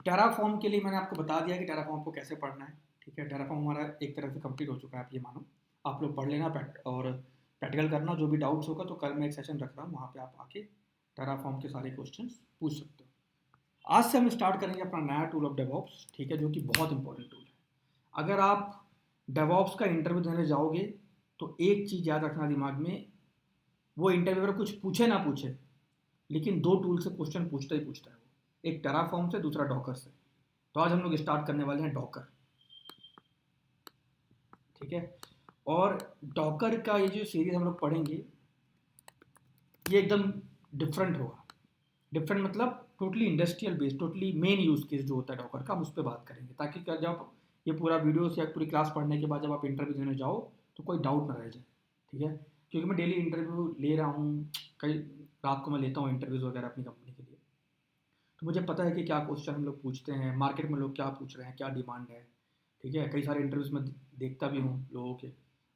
Terraform के लिए मैंने आपको बता दिया कि टेराफॉर्म को कैसे पढ़ना है। ठीक है, टेराफॉर्म हमारा एक तरह से कंप्लीट हो चुका है, आप ये मानो। आप लोग पढ़ लेना और प्रैक्टिकल करना, जो भी डाउट्स होगा तो कल मैं एक सेशन रख रहा हूँ, वहाँ पे आप आके टेराफॉर्म के सारे क्वेश्चंस पूछ सकते हो। आज से हम स्टार्ट करेंगे अपना नया टूल ऑफ डेवॉप्स, ठीक है, जो कि बहुत इंपॉर्टेंट टूल है। अगर आप डेवॉप्स का इंटरव्यू देने जाओगे तो एक चीज़ याद रखना दिमाग में, वो इंटरव्यूअर कुछ पूछे ना पूछे, लेकिन दो टूल से क्वेश्चन पूछता ही पूछता है वो, एक टेराफॉर्म से, दूसरा डॉकर से। तो आज हम लोग स्टार्ट करने वाले हैं डॉकर, ठीक है। और डॉकर का ये जो सीरीज हम लोग पढ़ेंगे ये एकदम डिफरेंट होगा। डिफरेंट मतलब totally industrial based, totally main use case जो होता है डॉकर का, हम उस पर बात करेंगे, ताकि जब ये पूरा वीडियो या पूरी क्लास पढ़ने के बाद जब आप इंटरव्यू देने जाओ तो कोई डाउट ना रह जाए, ठीक है। क्योंकि मैं डेली इंटरव्यू ले रहा हूँ, कई रात को मैं लेता हूँ इंटरव्यूज़ वगैरह अपनी कंपनी के लिए, तो मुझे पता है कि क्या क्वेश्चन हम लोग पूछते हैं, मार्केट में लोग क्या पूछ रहे हैं, क्या डिमांड है, ठीक है। कई सारे इंटरव्यूज़ में देखता भी हूँ लोगों के,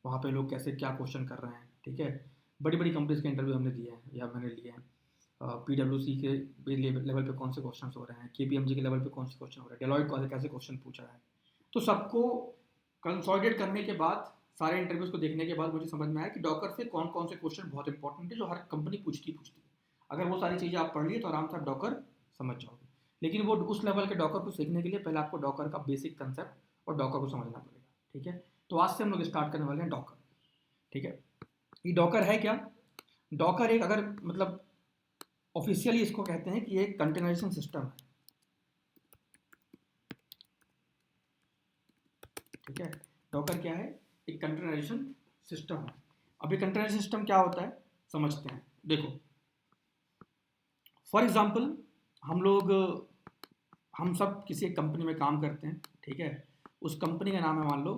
वहाँ पे लोग कैसे क्या क्वेश्चन कर रहे हैं, ठीक है। बड़ी बड़ी कंपनीज़ के इंटरव्यू हमने दिए हैं या मैंने लिए हैं। PwC के लेवल पे कौन से क्वेश्चन हो रहे हैं, KPMG के लेवल पे कौन से क्वेश्चन हो रहे हैं, डेलॉयट को कैसे क्वेश्चन पूछ रहा है। तो सबको कंसोलिडेट करने के बाद, सारे इंटरव्यूज़ को देखने के बाद मुझे समझ में आया कि डॉकर से कौन कौन से क्वेश्चन बहुत इंपॉर्टेंट है, जो हर कंपनी पूछती है। अगर वो सारी चीज़ें आप पढ़ लिए तो आराम से आप डॉकर समझ जाओगे। लेकिन वो उस लेवल के डॉकर को सीखने के लिए पहले आपको डॉकर का बेसिक कंसेप्ट और डॉकर को समझना पड़ेगा, ठीक है। तो आज से हम लोग स्टार्ट करने वाले हैं डॉकर, ठीक है। ये डॉकर है क्या? डॉकर एक, अगर मतलब ऑफिशियली इसको कहते हैं कि ये कंटेनराइजेशन सिस्टम है, ठीक है। डॉकर क्या है? एक कंटेनराइजेशन सिस्टम है। अब ये कंटेनराइजेशन सिस्टम क्या होता है समझते हैं। देखो, फॉर एग्जांपल हम सब किसी एक कंपनी में काम करते हैं, ठीक है। उस कंपनी का नाम है, मान लो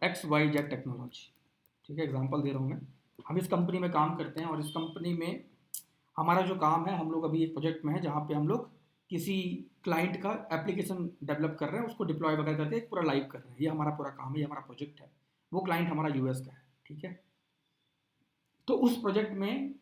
XYZ टेक्नोलॉजी, ठीक है, एग्जांपल दे रहा हूँ मैं। हम इस कंपनी में काम करते हैं और इस कंपनी में हमारा जो काम है, हम लोग अभी एक प्रोजेक्ट में है जहाँ पे हम लोग किसी क्लाइंट का एप्लीकेशन डेवलप कर रहे हैं, उसको डिप्लॉय वगैरह करके पूरा लाइव कर रहे हैं। ये हमारा पूरा काम है, ये हमारा प्रोजेक्ट है। वो क्लाइंट हमारा US का है, ठीक है। तो उस प्रोजेक्ट में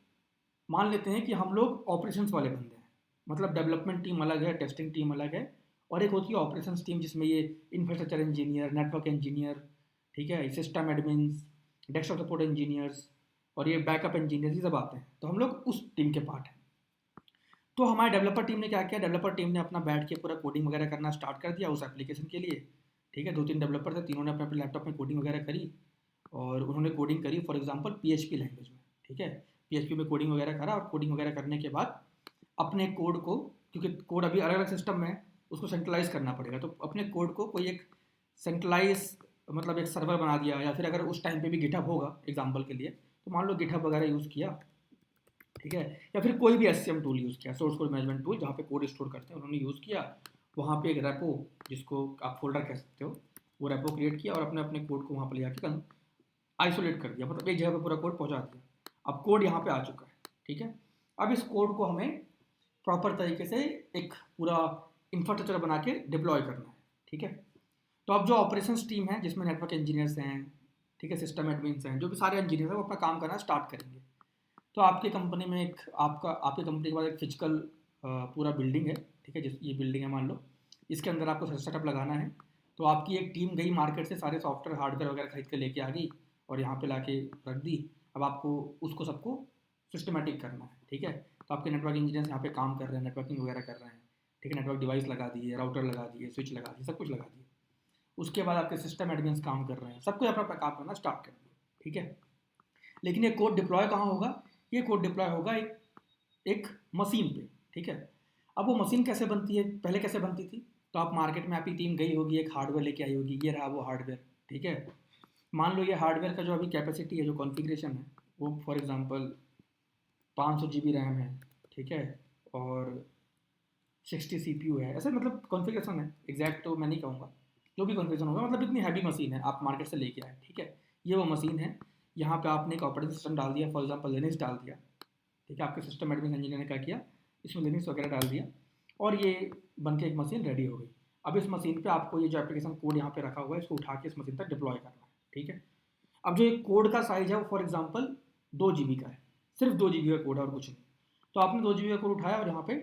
मान लेते हैं कि हम लोग ऑपरेशंस वाले बंदे हैं, मतलब डेवलपमेंट टीम अलग है, टेस्टिंग टीम अलग है, और एक होती है ऑपरेशंस टीम, जिसमें ये इंफ्रास्ट्रक्चर इंजीनियर, नेटवर्क इंजीनियर, ठीक है, system admins, desktop support engineers और ये बैकअप इंजीनियर, ये सब आते हैं। तो हम लोग उस टीम के पार्ट हैं। तो हमारे डेवलपर टीम ने क्या किया, डेवलपर टीम ने अपना बैठ के पूरा कोडिंग वगैरह करना स्टार्ट कर दिया उस एप्लीकेशन के लिए, ठीक है। 2-3 डेवलपर थे, तीनों ने अपने अपने लैपटॉप में कोडिंग वगैरह करी, और उन्होंने कोडिंग करी फॉर एग्जांपल PHP लैंग्वेज में, ठीक है। PHP में कोडिंग वगैरह करा, और कोडिंग वगैरह करने के बाद अपने कोड को, क्योंकि कोड अभी अलग अलग सिस्टम में है, उसको सेंट्रलाइज करना पड़ेगा, तो अपने कोड को कोई एक सेंट्रलाइज, मतलब एक सर्वर बना दिया, या फिर अगर उस टाइम पे भी गिटहब होगा एग्जांपल के लिए, तो मान लो गिटहब वगैरह यूज़ किया, ठीक है। या फिर कोई भी SCM टूल यूज़ किया, सोर्स कोड मैनेजमेंट टूल, जहाँ पे कोड स्टोर करते हैं, उन्होंने यूज़ किया। वहाँ पे एक रेपो, जिसको आप फोल्डर कह सकते हो, वो रेपो क्रिएट किया और अपने अपने कोड को वहाँ पर ले जाके आइसोलेट कर दिया, मतलब एक जगह पे पूरा कोड पहुँचा दिया। अब कोड यहाँ पे आ चुका है, ठीक है। अब इस कोड को हमें प्रॉपर तरीके से एक पूरा इंफ्रास्ट्रक्चर बना के डिप्लॉय करना है, ठीक है। तो अब जो ऑपरेशंस टीम है, जिसमें नेटवर्क इंजीनियर्स हैं, ठीक है, सिस्टम एडमिन्स हैं, जो भी सारे इंजीनियर हैं, वो अपना काम करना स्टार्ट करेंगे। तो आपकी कंपनी में एक आपकी कंपनी के पास एक फिजिकल पूरा बिल्डिंग है, ठीक है। जिस ये बिल्डिंग है मान लो, इसके अंदर आपको सेटअप लगाना है। तो आपकी एक टीम गई मार्केट से, सारे सॉफ्टवेयर हार्डवेयर वगैरह खरीद के लेके आ गई और यहाँ पे लाके रख दी। अब आपको उसको सबको सिस्टमेटिक करना है, ठीक है। तो आपके नेटवर्क इंजीनियर्स यहाँ पे काम कर रहे हैं, नेटवर्किंग वगैरह कर रहे हैं, ठीक है। नेटवर्क डिवाइस लगा दिए, राउटर लगा दिए, स्विच लगा दिए, सब कुछ लगा दिए। उसके बाद आपके सिस्टम एडमिन्स काम कर रहे हैं, सबको अपना अपना काम करना स्टार्ट कर दिया, ठीक है। लेकिन ये कोड डिप्लॉय कहाँ होगा? ये कोड डिप्लॉय होगा एक मशीन पे, ठीक है। अब वो मशीन कैसे बनती है, पहले कैसे बनती थी? तो आप मार्केट में, आपकी टीम गई होगी, एक हार्डवेयर लेके आई होगी, ये रहा वो हार्डवेयर, ठीक है। मान लो ये हार्डवेयर का जो अभी कैपेसिटी है, जो कॉन्फ़िगरेशन है, वो फॉर एग्जांपल 500 GB रैम है, ठीक है, और 60 CPU है, ऐसे मतलब कॉन्फ़िगरेशन है, एग्जैक्ट तो मैं नहीं कहूँगा, जो भी कॉन्फ़िगरेशन होगा, मतलब इतनी हैवी मशीन है, आप मार्केट से लेके आए, ठीक है। ये वो मशीन है, यहाँ पे आपने एक ऑपरेटिंग सिस्टम डाल दिया, फॉर एग्जांपल लिनक्स डाल दिया, ठीक है। आपके सिस्टम एडमिन इंजीनियर ने क्या किया, इसमें लिनक्स वगैरह डाल दिया, और ये बन के एक मशीन रेडी हो गई। अब इस मशीन पे आपको ये जो एप्लीकेशन कोड यहाँ पे रखा हुआ है, इसको उठा के इस मशीन तक डिप्लॉय करना है, ठीक है। अब जो ये कोड का साइज है, वो फॉर एग्जांपल 2 GB का है, सिर्फ 2 GB का कोड है और कुछ नहीं। तो आपने 2 GB का कोड उठाया और यहाँ पे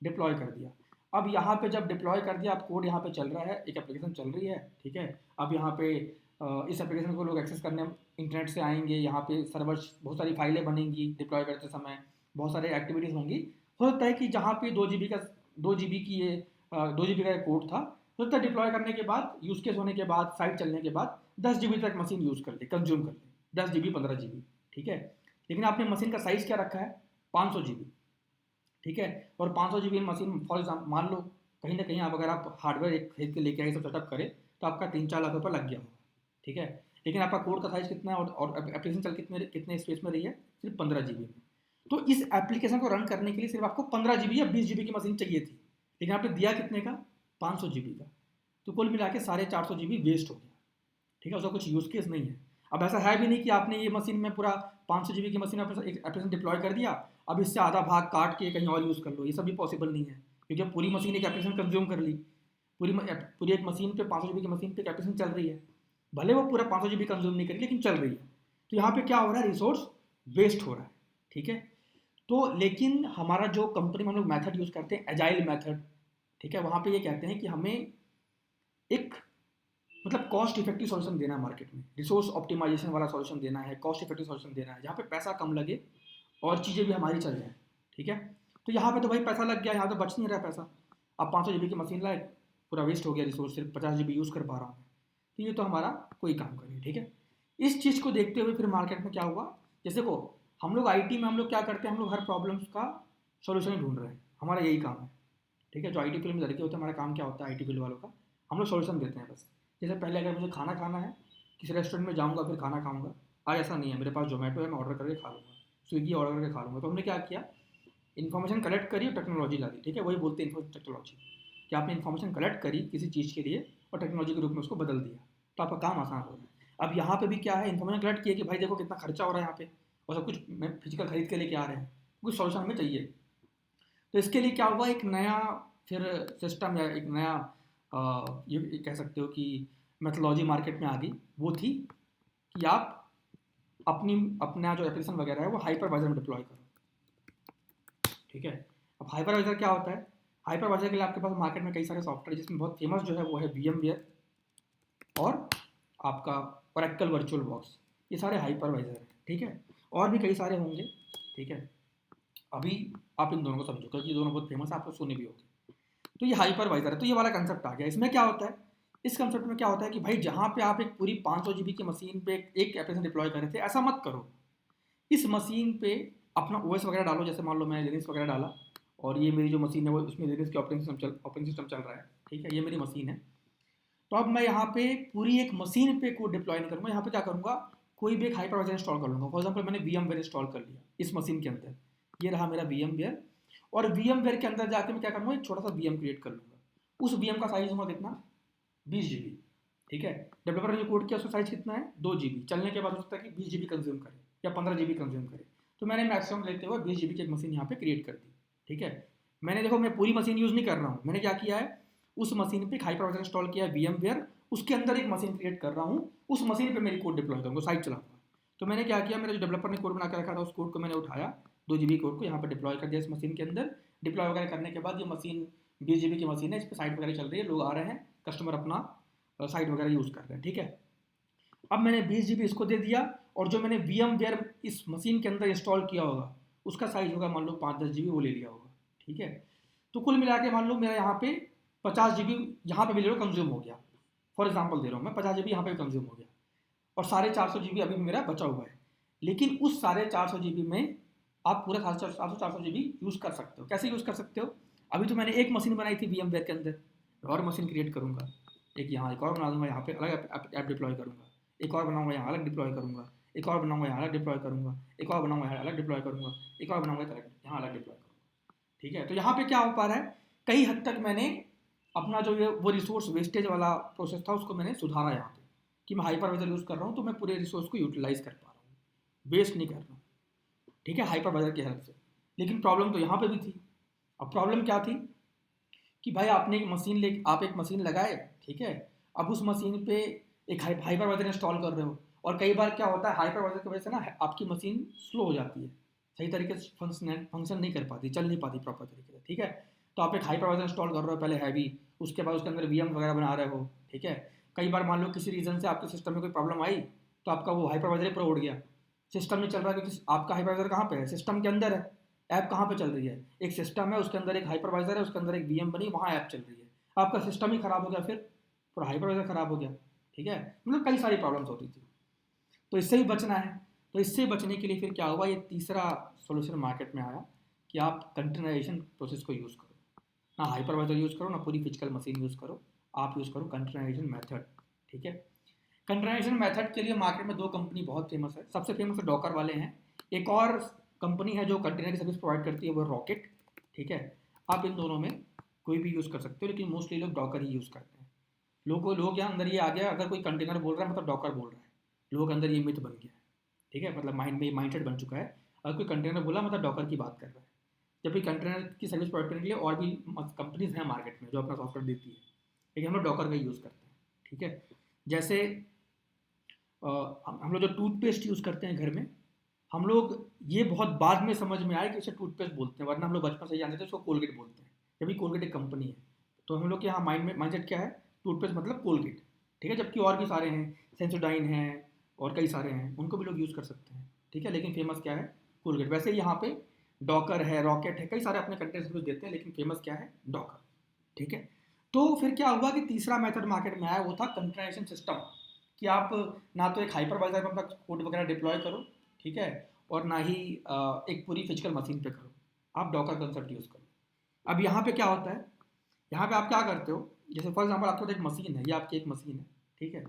डिप्लॉय कर दिया। अब यहाँ पे जब डिप्लॉय कर दिया, अब कोड यहाँ पे चल रहा है, एक एप्लीकेशन चल रही है, ठीक है। अब यहाँ पे इस एप्लीकेशन को लोग एक्सेस करने इंटरनेट से आएंगे, यहाँ पे सर्वर्स बहुत सारी फाइलें बनेंगी डिप्लॉय करते समय, बहुत सारे एक्टिविटीज़ होंगी। हो सकता है कि जहाँ पे 2 GB का 2 GB की ये 2 GB का कोड था, हो सकता है डिप्लॉय करने के बाद, यूज़ केस होने के बाद, साइट चलने के बाद 10 GB तक मशीन यूज़ कर ले, कंज्यूम कर ले, 10 GB 15 GB, ठीक है। लेकिन आपने मशीन का साइज़ क्या रखा है, 500 GB, ठीक है। और 500 GB मशीन, फॉर एग्जाम्पल मान लो कहीं ना कहीं आप अगर आप हार्डवेयर एक खरीद के लेके आए, सब सेटअप करें, तो आपका 3-4 लाख रुपये लग गया होगा, ठीक है। लेकिन आपका कोड का साइज़ कितना है और एप्लीकेशन चल कितने कितने स्पेस में रही है, सिर्फ 15 GB में। तो इस एप्लीकेशन को रन करने के लिए सिर्फ आपको 15 GB या 20 GB की मशीन चाहिए थी, लेकिन आपने दिया कितने का, 500 GB का। तो कुल मिला के 450 GB वेस्ट हो गया, ठीक है। उसका कुछ यूज़ केस नहीं है। अब ऐसा है भी नहीं कि आपने ये मशीन में पूरा 500 GB की मशीन आपने एक एप्लीकेशन डिप्लॉय कर दिया, अब इससे आधा भाग काट के कहीं और यूज़ कर लो, ये सब भी पॉसिबल नहीं है, क्योंकि अब पूरी मशीन एक एप्लीकेशन कंज्यूम कर ली। पूरी एक मशीन पे 500 GB की मशीन पे एक एप्लीकेशन चल रही है, भले वो पूरा 500 GB कंज्यूम नहीं करी, लेकिन चल रही है। तो यहाँ पे क्या हो रहा है, रिसोर्स वेस्ट हो रहा है, ठीक है। तो लेकिन हमारा जो कंपनी में हम लोग मैथड यूज़ करते हैं, एजाइल मैथड, ठीक है, वहाँ पे ये कहते हैं कि हमें एक मतलब कॉस्ट इफेक्टिव सॉल्यूशन देना है मार्केट में, रिसोर्स ऑप्टिमाइजेशन वाला सॉल्यूशन देना है, कॉस्ट इफेक्टिव सॉल्यूशन देना है, जहाँ पे पैसा कम लगे और चीज़ें भी हमारी चल जाए, ठीक है। तो यहाँ पे तो भाई पैसा लग गया, यहाँ तो बच नहीं रहा पैसा। अब 500 GB की मशीन लाए, पूरा वेस्ट हो गया रिसोर्स, सिर्फ 50 GB यूज़ कर पा रहा हूँ मैं, तो ये तो हमारा कोई काम करें, ठीक है। इस चीज़ को देखते हुए फिर मार्केट में क्या हुआ, जैसे को हम लोग IT में हम लोग क्या करते हैं, हम लोग हर प्रॉब्लम्स का सोल्यूशन ढूंढ रहे हैं, हमारा यही काम है, ठीक है। जो IT फील्ड में लड़के होते हैं, हमारा काम क्या होता है IT फील्ड वालों का, हम लोग सोल्यूशन देते हैं बस। जैसे पहले अगर मुझे खाना खाना है, किसी रेस्टोरेंट में जाऊँगा फिर खाना खाऊँगा, आज ऐसा नहीं है, मेरे पास जोमेटो है, मैं ऑर्डर करके खा लूँगा, स्विगी ऑर्डर करके खा लूँगा। तो हमने क्या किया, इन्फॉर्मेशन कलेक्ट करी और टेक्नोलॉजी ला दी, ठीक है। वही बोलते हैं इन्फॉर्मेशन टेक्नोलॉजी, कि आपने इन्फॉर्मेशन कलेक्ट करी किसी चीज़ के लिए और टेक्नोलॉजी के रूप में उसको बदल दिया, तो आपका काम आसान हो रहा है। अब यहाँ पे भी क्या है, इन्फॉर्मेशन कलेक्ट किया कि भाई देखो कितना खर्चा हो रहा है यहाँ पे, और सब कुछ मैं फिजिकल खरीद के लेके आ रहे हैं, कुछ सॉल्यूशन हमें चाहिए। तो इसके लिए क्या हुआ, एक नया फिर सिस्टम या एक नया ये कह सकते हो कि मेथोलॉजी मार्केट में आ गई। वो थी कि आप अपना जो एप्लीकेशन वगैरह है वो हाइपरवाइजर में डिप्लॉय करो, ठीक है। अब हाइपरवाइजर क्या होता है, हाइपरवाइजर के लिए आपके पास मार्केट में कई सारे सॉफ्टवेयर, जिसमें बहुत फेमस जो है वो है VMware और आपका ओरेकल वर्चुअल बॉक्स, ये सारे हाइपरवाइजर हैं, ठीक है। और भी कई सारे होंगे, ठीक है। अभी आप इन दोनों को समझो क्योंकि ये दोनों बहुत फेमस है, आप लोग सुने भी होंगे। तो ये हाइपरवाइजर है, तो ये वाला कंसेप्ट आ गया। इसमें क्या होता है, इस कंसेप्ट में क्या होता है कि भाई जहाँ पे आप एक पूरी 500 GB की मशीन पे एक एप्लीकेशन डिप्लॉय कर रहे थे, ऐसा मत करो। इस मशीन पे अपना OS वगैरह डालो, जैसे मान लो मैंने लिनक्स वगैरह डाला और ये मेरी जो मशीन है वो उसमें लिनक्स के ऑपरेटिंग सिस्टम चल रहा है, ठीक है, ये मेरी मशीन है। तो अब मैं यहाँ पे पूरी एक मशीन पे कोड डिप्लॉय नहीं करूँगा, यहाँ पे क्या करूँगा, कोई भी एक हाइपरवाइजर इंस्टॉल कर लूँगा। फॉर एग्जाम्पल मैंने VMware इंस्टॉल कर लिया इस मशीन के अंदर, ये रहा मेरा VMware, और VMware के अंदर जाके मैं क्या करूँगा, एक छोटा सा VM क्रिएट कर लूँगा। उस VM का साइज होगा कितना, 20 GB, ठीक है। डेवलपर ने जो कोड किया उसका साइज कितना है, 2 GB। चलने के बाद हो सकता है कि 20 GB कंज्यूम करे या 15 GB कंज्यूम करे। तो मैंने मैक्सिमम लेते हुए 20 GB की एक मशीन यहाँ पे क्रिएट कर दी, ठीक है। मैंने देखो मैं पूरी मशीन यूज़ नहीं कर रहा हूँ, मैंने क्या किया है, उस मशीन पे हाइपरवाइजर इंस्टॉल किया है VMware, उसके अंदर एक मशीन क्रिएट कर रहा हूँ, उस मशीन पे मेरी कोड डिप्लॉय करूँगा, साइट चलाऊंगा। तो मैंने क्या किया, मेरे जो डेवलपर ने कोड बना के रखा था उस कोड को मैंने उठाया, 2 GB कोड को यहाँ पर डिप्लॉय कर दिया इस मशीन के अंदर। डिप्लॉय वगैरह करने के बाद ये मशीन 20 GB की मशीन है, इस पर साइट वगैरह चल रही है, लोग आ रहे हैं, कस्टमर अपना साइट वगैरह यूज़ कर रहे हैं, ठीक है। अब मैंने 20 GB इसको दे दिया, और जो मैंने VMware इस मशीन के अंदर इंस्टॉल किया होगा उसका साइज होगा मान लो 5-10 GB, वो ले लिया होगा, ठीक है। तो कुल मिला के मान लो मेरा यहाँ पे 50 GB यहाँ पे भी ले लो कंज्यूम हो गया, फॉर एग्जाम्पल दे रहा हूँ मैं, 50 GB यहाँ पे भी कंज्यूम हो गया, और 450 GB अभी भी मेरा बचा हुआ है। लेकिन उस 450 GB में आप पूरा 450 GB यूज़ कर सकते हो। कैसे यूज़ कर सकते हो, अभी तो मैंने एक मशीन बनाई थी VMware के अंदर, और मशीन क्रिएट करूँगा, एक यहाँ एक और बना दूंगा, यहाँ पे अलग ऐप डिप्लॉय करूँगा, एक और बनाऊंगा यहाँ अलग डिप्लॉय करूँगा, एक और बनाऊंगा यहाँ अलग डिप्लॉय करूँगा, एक और बनाऊंगा यहाँ अलग डिप्लॉय करूँगा, एक और बनाऊंगा यहाँ अलग डिप्लॉय करूँगा, ठीक है। तो यहाँ पे क्या हो पा रहा है, कई हद तक मैंने अपना जो ये वो रिसोर्स वेस्टेज वाला प्रोसेस था उसको मैंने सुधारा यहाँ पे, कि मैं हाइपरवाइजर यूज़ कर रहा हूँ तो मैं पूरे रिसोर्स को यूटिलाइज कर पा रहा हूँ, वेस्ट नहीं कर रहा हूँ, ठीक है, हाइपरवाइजर की हेल्प से। लेकिन प्रॉब्लम तो यहाँ पे भी थी। अब प्रॉब्लम क्या थी कि भाई आपने आप एक मशीन लगाए, ठीक है। अब उस मशीन पे एक हाइपरवाइजर इंस्टॉल कर रहे हो, और कई बार क्या होता है हाइपरवाइजर की वजह से ना आपकी मशीन स्लो हो जाती है, सही तरीके से फंक्शन नहीं कर पाती, चल नहीं पाती प्रॉपर तरीके से, ठीक है। तो आप एक हाइपरवाइजर इंस्टॉल कर रहे हो पहले हैवी, उसके बाद उसके अंदर वीएम वगैरह बना रहे हो, ठीक है। कई बार मान लो किसी रीज़न से आपके सिस्टम में कोई प्रॉब्लम आई, तो आपका वो हाइपरवाइजर ही पूरा उड़ गया, सिस्टम नहीं चल रहा है, क्योंकि आपका हाइपरवाइजर कहाँ पे है, सिस्टम के अंदर है। ऐप कहाँ पे चल रही है, एक सिस्टम है उसके अंदर एक हाइपरवाइजर है, उसके अंदर एक वीएम बनी, वहाँ ऐप चल रही है, आपका सिस्टम ही खराब हो गया, फिर पूरा हाइपरवाइजर खराब हो गया, ठीक है। मतलब कई सारी प्रॉब्लम्स होती थी। तो इससे ही बचना है। तो इससे बचने के लिए फिर क्या हुआ, ये तीसरा सोल्यूशन मार्केट में आया कि आप कंटेनराइजेशन प्रोसेस को यूज़ करो, ना हाइपरवाइजर यूज़ करो, ना पूरी फिजिकल मशीन यूज़ करो, आप यूज़ करो कंटेनराइजेशन मेथड, ठीक है। कंटेनराइजेशन मेथड के लिए मार्केट में दो कंपनी बहुत फेमस है, सबसे फेमस है डॉकर वाले हैं, एक और कंपनी है जो कंटेनर की सर्विस प्रोवाइड करती है, वो रॉकेट, ठीक है। आप इन दोनों में कोई भी यूज़ कर सकते हो, लेकिन मोस्टली लोग डॉकर ही यूज़ करते हैं। लोग यहाँ अंदर ये आ गया, अगर कोई कंटेनर बोल रहा है मतलब डॉकर बोल रहा है, लोगों के अंदर ये मिथ बन गया है, ठीक है। मतलब माइंड में माइंड सेट बन चुका है, अगर कोई कंटेनर बोला मतलब डॉकर की बात कर रहा है। जबकि कंटेनर की सर्विस प्रोवाइड करने के लिए और भी कंपनीज हैं मार्केट में जो अपना सॉफ्टवेयर देती है, लेकिन हम लोग डॉकर का यूज़ करते हैं, ठीक है। जैसे हम लोग जो टूथपेस्ट यूज़ करते हैं घर में, हम लोग ये बहुत बाद में समझ में आए कि इसे टूथपेस्ट बोलते हैं, वरना हम लोग बचपन से ही जानते थे उसको कोलगेट बोलते हैं, जबकि कोलगेट एक कंपनी है। तो हम लोग के यहाँ माइंडसेट क्या है, टूथपेस्ट मतलब कोलगेट, ठीक है। जबकि और भी सारे हैं, सेंसोडाइन हैं और कई सारे हैं, उनको भी लोग यूज़ कर सकते हैं, ठीक है। लेकिन फेमस क्या है, कोलगेट। वैसे ही यहाँ पे डॉकर है, रॉकेट है, कई सारे अपने कंटेंट सर्विस देते हैं, लेकिन फेमस क्या है, डॉकर, ठीक है। तो फिर क्या हुआ कि तीसरा मेथड मार्केट में आया, वो था कंटेनराइजेशन सिस्टम, कि आप ना तो एक हाइपरवाइजर में अपना कोड वगैरह डिप्लॉय करो, ठीक है, और ना ही एक पूरी फिजिकल मशीन पे करो, आप डॉकर कंसेप्ट यूज़ करो। अब यहाँ पे क्या होता है, यहाँ पे आप क्या करते हो, जैसे फॉर एग्जांपल आपके पास एक मशीन है, ये आपकी एक मशीन है, ठीक है।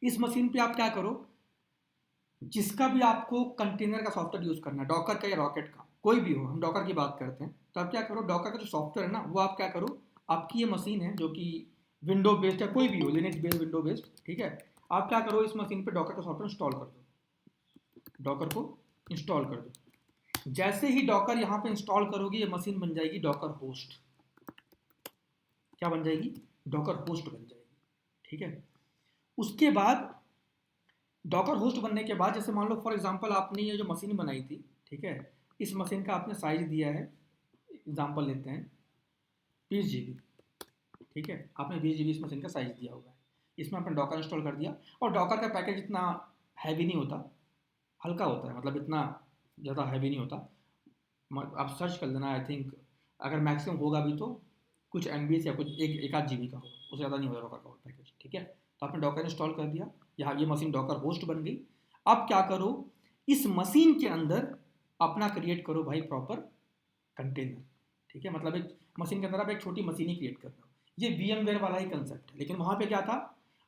इस मशीन पे आप क्या करो, जिसका भी आपको कंटेनर का सॉफ्टवेयर यूज़ करना है, डॉकर का या रॉकेट का, कोई भी हो, हम डॉकर की बात करते हैं, तो आप क्या करो, डॉकर का जो सॉफ्टवेयर है ना, वो आप क्या करो, आपकी ये मशीन है जो कि विंडो बेस्ड है, कोई भी हो, लिनक्स बेस्ड, विंडो बेस्ड, ठीक है। आप क्या करो, इस मशीन पे डॉकर का सॉफ्टवेयर इंस्टॉल कर दो, डॉकर को इंस्टॉल कर दो। जैसे ही डॉकर यहाँ पे इंस्टॉल करोगे, ये मशीन बन जाएगी डॉकर होस्ट। क्या बन जाएगी, डॉकर होस्ट बन जाएगी, ठीक है। उसके बाद डॉकर होस्ट बनने के बाद, जैसे मान लो फॉर एग्जांपल आपने ये जो मशीन बनाई थी, ठीक है, इस मशीन का आपने साइज दिया है, एग्जांपल लेते हैं 20 GB, ठीक है। आपने 20 GB इस मशीन का साइज दिया होगा, इसमें आपने डॉकर इंस्टॉल कर दिया, और डॉकर का पैकेज इतना हैवी नहीं होता, हल्का होता है, मतलब इतना ज़्यादा हैवी नहीं होता। आप सर्च कर लेना, आई थिंक अगर मैक्सिमम होगा भी तो कुछ MB या कुछ एक आध GB का होगा, उससे ज़्यादा नहीं होगा डॉकर का पैकेज, ठीक है। तो आपने डॉकर इंस्टॉल कर दिया, यहाँ ये मशीन डॉकर होस्ट बन गई। अब क्या करो, इस मशीन के अंदर अपना क्रिएट करो भाई प्रॉपर कंटेनर, ठीक है। मतलब एक मशीन के अंदर आप एक छोटी मशीन ही क्रिएट कर रहे हो, ये VMware वाला ही कंसेप्ट है। लेकिन वहाँ पे क्या था,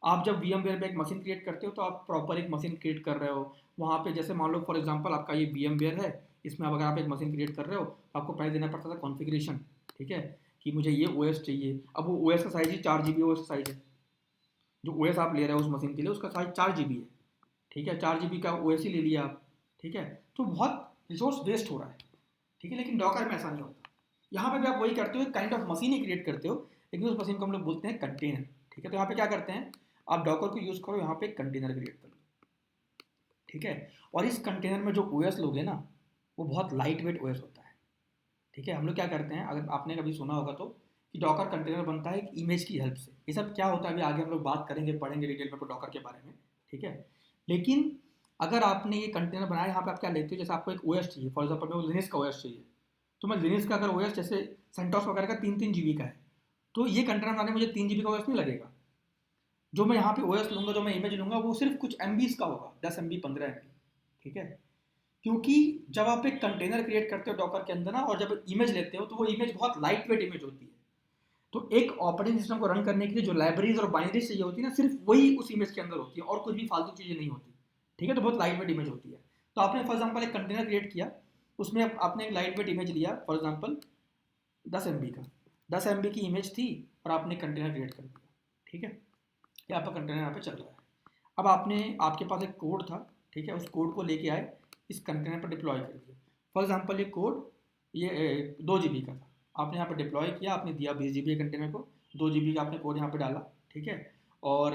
आप जब VMware पे एक मशीन क्रिएट करते हो तो आप प्रॉपर एक मशीन क्रिएट कर रहे हो वहाँ पे। जैसे मान लो फॉर एग्जांपल आपका ये VMware है, इसमें अगर आप एक मशीन क्रिएट कर रहे हो तो आपको पहले देना पड़ता था कॉन्फ़िगरेशन, ठीक है, कि मुझे ये OS चाहिए। अब वो OS का साइज ही 4 GB OS साइज है, जो OS आप ले रहे हो उस मशीन के लिए उसका साइज 4 GB है, ठीक है। 4 GB का OS ही ले लिया आप, ठीक है। तो बहुत रिसोर्स वेस्ट हो रहा है, ठीक है। लेकिन डॉकर में ऐसा नहीं होता, यहाँ पे भी आप वही करते हो, kind of machine he create करते हो, लेकिन उस मशीन को हम लोग बोलते हैं कंटेनर, ठीक है। तो यहाँ पे क्या करते हैं, आप डॉकर को यूज़ करो, यहाँ पे कंटेनर क्रिएट कर लो, ठीक है। और इस कंटेनर में जो OS लोगे ना, वो बहुत लाइट वेट OS होता है, ठीक है। हम लोग क्या करते हैं, अगर आपने कभी सुना होगा तो, कि डॉकर कंटेनर बनता है एक इमेज की हेल्प से। ये सब क्या होता है अभी आगे हम लोग बात करेंगे, पढ़ेंगे डिटेल में डॉकर के बारे में, ठीक है। लेकिन अगर आपने ये कंटेनर बनाया, यहाँ पे आप क्या लेते हो, जैसे आपको एक OS चाहिए, फॉर एग्जाम्पल मेरे को लिनक्स का OS चाहिए, तो मैं लिनक्स का अगर OS जैसे सेंटोस वगैरह का 3-3 GB का है, तो ये कंटेनर बनाने में मुझे 3 GB का OS नहीं लगेगा। जो मैं यहाँ पे OS लूँगा, जो मैं इमेज लूँगा, वो सिर्फ कुछ MBs का होगा, 10 MB 15 MB, ठीक है। क्योंकि जब आप एक कंटेनर क्रिएट करते हो डॉकर के अंदर ना, और जब इमेज लेते हो तो वो इमेज बहुत लाइट वेट इमेज होती है। तो एक ऑपरेटिंग सिस्टम को रन करने के लिए जो लाइब्रेरीज और बाइनरीज चाहिए होती है ना, सिर्फ वही उस इमेज के अंदर होती है, और कुछ भी फालतू चीज़ें नहीं होती, ठीक है। तो बहुत लाइट वेट इमेज होती है। तो आपने फॉर एग्जाम्पल एक कंटेनर क्रिएट किया, उसमें आपने एक लाइट वेट इमेज लिया, फॉर एग्जाम्पल 10 MB का, 10 MB की इमेज थी, और आपने कंटेनर क्रिएट कर दिया, ठीक है। ये आपका कंटेनर यहाँ पे चल रहा है। अब आपके पास एक कोड था, ठीक है, उस कोड को लेके आए, इस कंटेनर पर डिप्लॉय कर दिया। फॉर एग्जांपल ये कोड ये 2 GB का था, आपने यहाँ पे डिप्लॉय किया, आपने दिया 20 GB कंटेनर को, 2 GB का आपने कोड यहाँ पे डाला, ठीक है। और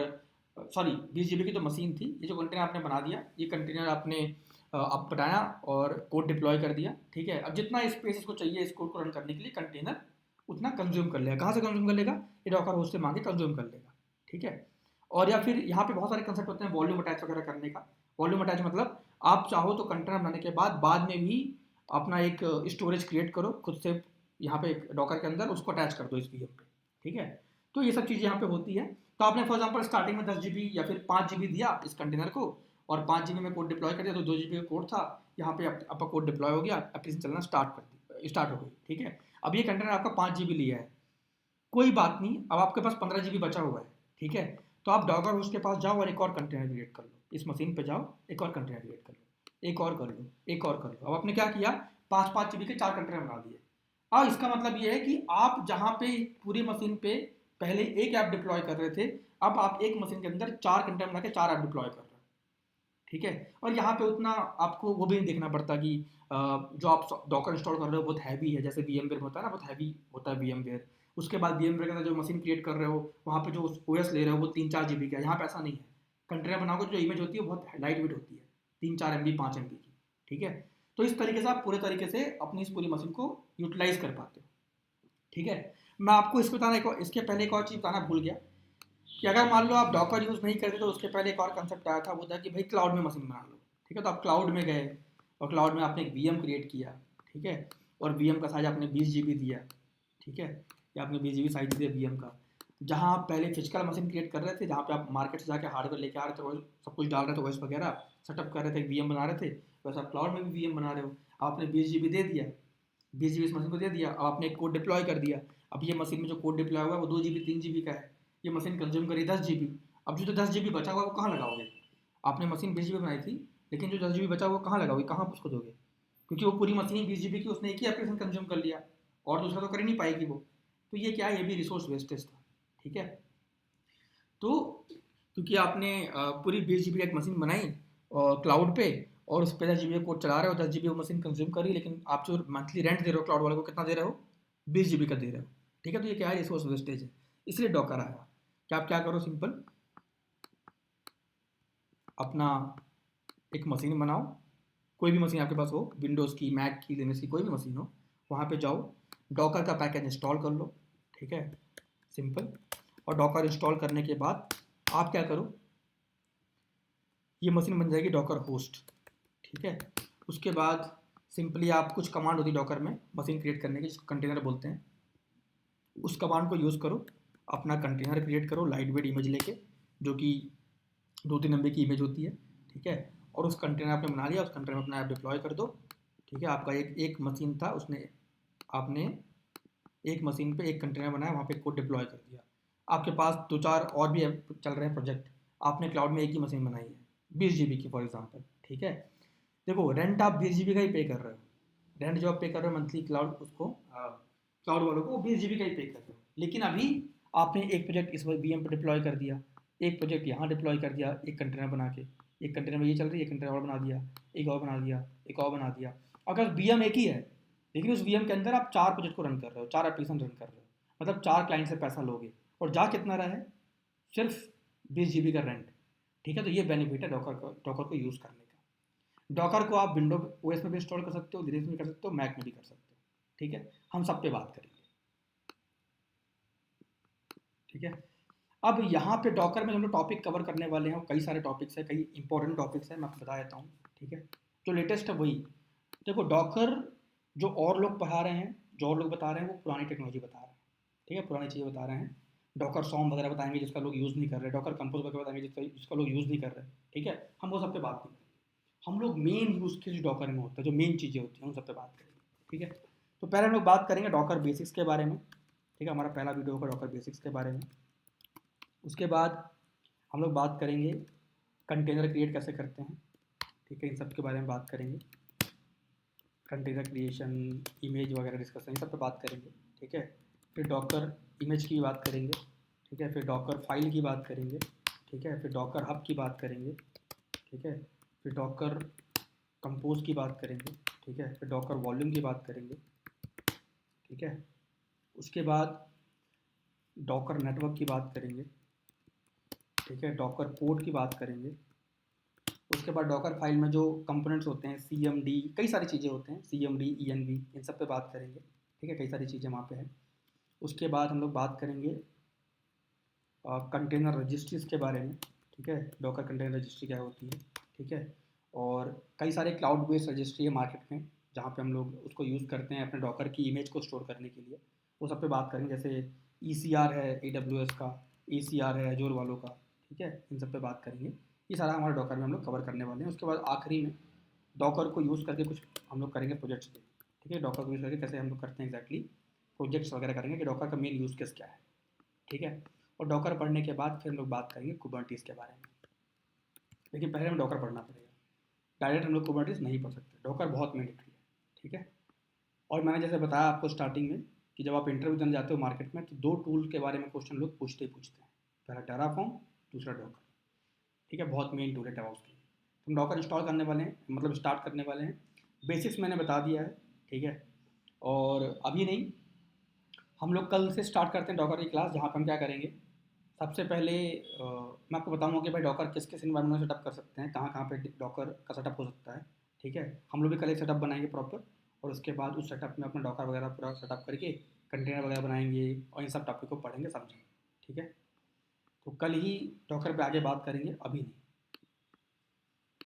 सॉरी 20 GB की तो मशीन थी, ये जो कंटेनर आपने बना दिया, ये कंटेनर आपने आप बनाया और कोड डिप्लॉय कर दिया, ठीक है। अब जितना स्पेस इसको चाहिए इस कोड को रन करने के लिए, कंटेनर उतना कंज्यूम कर लेगा। कहाँ से कंज्यूम कर लेगा? ये डॉकर होस्ट से मांगे कंज्यूम कर लेगा, ठीक है। और या फिर यहाँ पे बहुत सारे कंसेप्ट होते हैं वॉल्यूम अटैच वगैरह करने का। वॉल्यूम अटैच मतलब आप चाहो तो कंटेनर बनाने के बाद में भी अपना एक स्टोरेज क्रिएट करो खुद से, यहाँ पे डॉकर के अंदर उसको अटैच कर दो इस वीएम पे, ठीक है। तो ये सब चीज़ें यहाँ पे होती है। तो आपने फॉर एग्जाम्पल स्टार्टिंग में 10 GB या फिर 5 GB दिया इस कंटेनर को, और 5 GB में कोड डिप्लॉय कर दिया, तो 2 GB का कोड था, यहाँ पे आपका कोड डिप्लॉय हो गया, एप्लीकेशन चलना स्टार्ट हो गई, ठीक है। अब ये कंटेनर आपका 5 GB लिया है, कोई बात नहीं, अब आपके पास 15 GB बचा हुआ है, ठीक है। तो आप डॉगर होस्ट के पास जाओ और एक और कंटेनर क्रिएट कर लो, इस मशीन पे जाओ, एक और कंटेनर क्रिएट कर लो, एक और कर लो, एक और कर लो। अब आपने क्या किया, 5-5 GB के 4 कंटेनर बना दिए। अब इसका मतलब ये है कि आप जहाँ पे पूरी मशीन पे पहले एक ऐप डिप्लॉय कर रहे थे, अब आप एक मशीन के अंदर 4 कंटेनर बना के 4 ऐप डिप्लॉय कर रहे हो, ठीक है। और यहाँ पे उतना आपको वो भी नहीं देखना पड़ता कि जो आप डॉकर इंस्टॉल कर रहे हो बहुत हैवी है, जैसे VMware में होता है ना, बहुत हैवी होता है VMware। उसके बाद VMware के अंदर जो मशीन क्रिएट कर रहे हो, वहाँ पे जो OS ले रहे हो वो 3-4 GB का है, यहाँ पे ऐसा नहीं है। कंटेनर बनाओगे जो इमेज होती है बहुत लाइट वेट होती है, 3-4 MB 5 MB की, ठीक है। तो इस तरीके से आप पूरे तरीके से अपनी इस पूरी मशीन को यूटिलाइज कर पाते हो, ठीक है। मैं आपको इसको बताना इसके पहले एक और चीज़ बताना भूल गया कि अगर मान लो आप डॉकर यूज़ नहीं करते, तो उसके पहले एक और कंसेप्ट आया था, वो था कि भाई क्लाउड में मशीन बना लो, ठीक है। तो आप क्लाउड में गए और क्लाउड में आपने एक VM क्रिएट किया, ठीक है, और VM का साइज आपने 20 GB दिया, ठीक है, या आपने 20 GB साइज दिया VM का। जहाँ आप पहले फिजिकल मशीन क्रिएट कर रहे थे, जहाँ पे आप मार्केट से जाके हार्डवेयर लेके आ रहे थे और सब कुछ डाल रहे थे, OS वगैरह सेटअप कर रहे थे, VM बना रहे थे, वैसे आप क्लाउड में भी VM बना रहे हो। आपने 20 GB दे दिया, 20 GB इस मशीन को दे दिया, अब आपने एक कोड डिप्लॉय कर दिया। अब ये मशीन में जो कोड डिप्लॉय हुआ है वो 2 GB 3 GB का है, ये मशीन कंज्यूम करी 10 GB। अब जो 10 GB बचा हुआ है वो कहाँ लगाओगे? आपने मशीन 20 GB बनाई थी, लेकिन जो 10 GB बचा हुआ कहाँ लगाओगे, कहाँ उसको दोगे? क्योंकि वो पूरी मशीन 20 GB की, उसने एक ही एप्लीकेशन कंज्यूम कर लिया और दूसरा तो कर ही नहीं पाएगी वो। तो ये क्या है, ये भी रिसोर्स वेस्टेज था, ठीक है। तो क्योंकि आपने पूरी 20 GB की एक मशीन बनाई क्लाउड पे, और उस पर 10 GB कोड चला रहे हो, 10 GB वो मशीन कंज्यूम करी, लेकिन आप जो मंथली रेंट दे रहे हो क्लाउड वाले को कितना दे रहे हो, 20 GB का दे रहे हो, ठीक है। तो ये क्या है, रिसोर्स वेस्टेज है, इसलिए डॉकर आया कि आप क्या करो, सिंपल अपना एक मशीन बनाओ, कोई भी मशीन आपके पास हो, विंडोज़ की, मैक की, लिनक्स की, कोई भी मशीन हो, वहाँ पे जाओ, डॉकर का पैकेज इंस्टॉल कर लो, ठीक है, सिंपल। और डॉकर इंस्टॉल करने के बाद आप क्या करो, ये मशीन बन जाएगी डॉकर होस्ट, ठीक है। उसके बाद सिंपली आप कुछ कमांड होती है डॉकर में मशीन क्रिएट करने की, जिसको कंटेनर बोलते हैं, उस कमांड को यूज़ करो, अपना कंटेनर क्रिएट करो लाइट वेट इमेज लेके, जो कि 2-3 MB की इमेज होती है, ठीक है। और उस कंटेनर आपने बना लिया, उस कंटेनर में अपना ऐप डिप्लॉय कर दो, ठीक है। आपका एक मशीन था, उसने आपने एक मशीन पे एक कंटेनर बनाया, वहाँ पे कोड डिप्लॉय कर दिया। आपके पास 2-4 और भी चल रहे हैं प्रोजेक्ट, आपने क्लाउड में एक ही मशीन बनाई है 20 GB की फॉर एग्जाम्पल, ठीक है। देखो रेंट आप 20 GB का ही पे कर रहे हो, रेंट जो आप पे कर रहे हो मंथली क्लाउड उसको, क्लाउड वालों को 20 GB का ही पे कर रहे हो, लेकिन अभी आपने एक प्रोजेक्ट इस VM पे डिप्लॉय कर दिया, एक प्रोजेक्ट यहाँ डिप्लॉय कर दिया, एक कंटेनर बना के, एक कंटेनर में ये चल रही है, एक कंटेनर और बना दिया, एक और बना दिया, एक और बना दिया। अगर VM एक ही है, लेकिन उस VM के अंदर आप 4 प्रोजेक्ट को रन कर रहे हो, 4 एप्लीकेशन रन कर रहे हो, मतलब 4 क्लाइंट से पैसा लोगे, और जा कितना रहा है, सिर्फ 20 GB का रेंट, ठीक है। तो ये बेनिफिट है डॉकर को यूज़ करने का। डॉकर को आप विंडो OS में भी इंस्टॉल कर सकते हो, लिनक्स में कर सकते हो, मैक में भी कर सकते हो, ठीक है। हम सब पे बात करेंगे, ठीक है। अब यहाँ पे डॉकर में हम लोग टॉपिक कवर करने वाले हैं, कई सारे टॉपिक्स हैं, कई इंपॉर्टेंट टॉपिक्स हैं, मैं आपको बता देता हूँ, ठीक है। जो लेटेस्ट है वही देखो, डॉकर जो और लोग पढ़ा रहे हैं, जो और लोग बता रहे हैं, वो पुरानी टेक्नोलॉजी बता रहे हैं, ठीक है, पुरानी चीज़ें बता रहे हैं। डॉकर सॉम वगैरह बताएंगे जिसका लोग यूज़ नहीं कर रहे, डॉकर कंपोज वगैरह बताएंगे जिसका लोग यूज़ नहीं कर रहे, ठीक है। हम वो सब पे बात नहीं करेंगे, हम लोग मेन यूज़ के जो डॉकर में होता है, जो मेन चीज़ें होती हैं उन सब पे बात करेंगे, ठीक है। तो पहले हम लोग बात करेंगे डॉकर बेसिक्स के बारे में, ठीक है, हमारा पहला वीडियो होगा डॉकर बेसिक्स के बारे में। उसके बाद हम लोग बात करेंगे कंटेनर क्रिएट कैसे करते हैं, ठीक है, इन सब के बारे में बात करेंगे, कंटेनर क्रिएशन, इमेज वगैरह डिस्कशन, इन सब पे बात करेंगे, ठीक है। फिर डॉकर इमेज की बात करेंगे, ठीक है, फिर डॉकर फाइल की बात करेंगे, ठीक है, फिर डॉकर हब की बात करेंगे, ठीक है, फिर डॉकर कंपोज की बात करेंगे, ठीक है, फिर डॉकर वॉल्यूम की बात करेंगे, ठीक है। उसके बाद डॉकर नेटवर्क की बात करेंगे, ठीक है, डॉकर पोर्ट की बात करेंगे। उसके बाद डॉकर फाइल में जो कंपोनेंट्स होते हैं, CMD, कई सारी चीज़ें होते हैं, CMD, ENV, इन सब पे बात करेंगे, ठीक है, कई सारी चीज़ें वहाँ पे हैं। उसके बाद हम लोग बात करेंगे कंटेनर रजिस्ट्रीज के बारे में, ठीक है, डॉकर कंटेनर रजिस्ट्री क्या होती है, ठीक है। और कई सारे क्लाउड बेस्ड रजिस्ट्री है मार्केट में जहाँ पे हम लोग उसको यूज़ करते हैं अपने डॉकर की इमेज को स्टोर करने के लिए, वो सब पे बात करेंगे। जैसे ECR है AWS का, ACR है एजोर वालों का, ठीक है, इन सब पे बात करेंगे। ये सारा हमारे डॉकर में हम लोग कवर करने वाले हैं। उसके बाद आखिरी में डॉकर को यूज़ करके कुछ हम लोग करेंगे प्रोजेक्ट्स पे, ठीक है, डॉकर को यूज़ करके कैसे हम लोग करते हैं एग्जैक्टली प्रोजेक्ट्स वगैरह करेंगे कि डॉकर का मेन यूज़ केस क्या है, ठीक है। और डॉकर पढ़ने के बाद फिर हम लोग बात करेंगे कुबरनीटिस के बारे में, लेकिन पहले हमें डॉकर पढ़ना पड़ेगा। डायरेक्ट हम लोग कुबरनीटिस नहीं पढ़ सकते, डॉकर बहुत मैंडेटरी है, ठीक है। और मैंने जैसे बताया आपको स्टार्टिंग में कि जब आप इंटरव्यू देने जाते हो मार्केट में तो दो टूल के बारे में क्वेश्चन लोग पूछते ही पूछते हैं, पहला टेराफॉर्म, दूसरा डॉकर, ठीक है, बहुत मेन टूल है डेवऑप्स के लिए। तो हम डॉकर इंस्टॉल करने वाले हैं, मतलब स्टार्ट करने वाले हैं। बेसिक्स मैंने बता दिया है, ठीक है। और अभी नहीं, हम लोग कल से स्टार्ट करते हैं डॉकर की क्लास, जहाँ पर हम क्या करेंगे, सबसे पहले मैं आपको बताऊंगा कि भाई डॉकर किस किस इन्वायरमेंट में सेटअप कर सकते हैं, कहाँ कहाँ पे डॉकर का सेटअप हो सकता है, ठीक है। हम लोग भी कल एक सेटअप बनाएंगे प्रॉपर, और उसके बाद उस सेटअप में अपना डॉकर वगैरह पूरा सेटअप करके कंटेनर वगैरह बनाएंगे और इन सब टॉपिक को पढ़ेंगे समझेंगे, ठीक है। तो कल ही डॉकर पे आगे बात करेंगे, अभी नहीं।